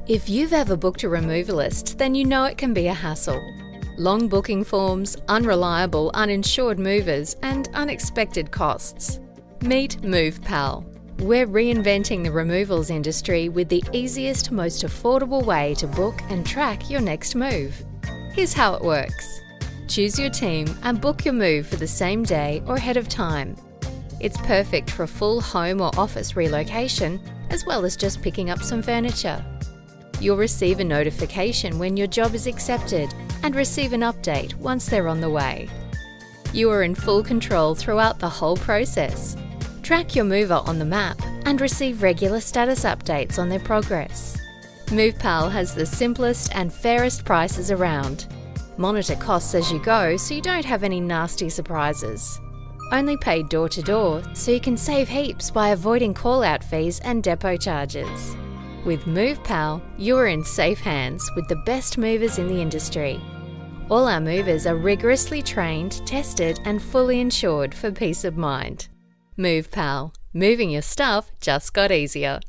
If you've ever booked a removalist, then you know it can be a hassle. Long booking forms, unreliable, uninsured movers, and unexpected costs. Meet Movepal. We're reinventing the removals industry with the easiest, most affordable way to book and track your next move. Here's how it works. Choose your team and book your move for the same day or ahead of time. It's perfect for a full home or office relocation, as well as just picking up some furniture. You'll receive a notification when your job is accepted and receive an update once they're on the way. You are in full control throughout the whole process. Track your mover on the map and receive regular status updates on their progress. Movepal has the simplest and fairest prices around. Monitor costs as you go so you don't have any nasty surprises. Only pay door to door so you can save heaps by avoiding call-out fees and depot charges. With Movepal, you're in safe hands with the best movers in the industry. All our movers are rigorously trained, tested, and fully insured for peace of mind. Movepal. Moving your stuff just got easier.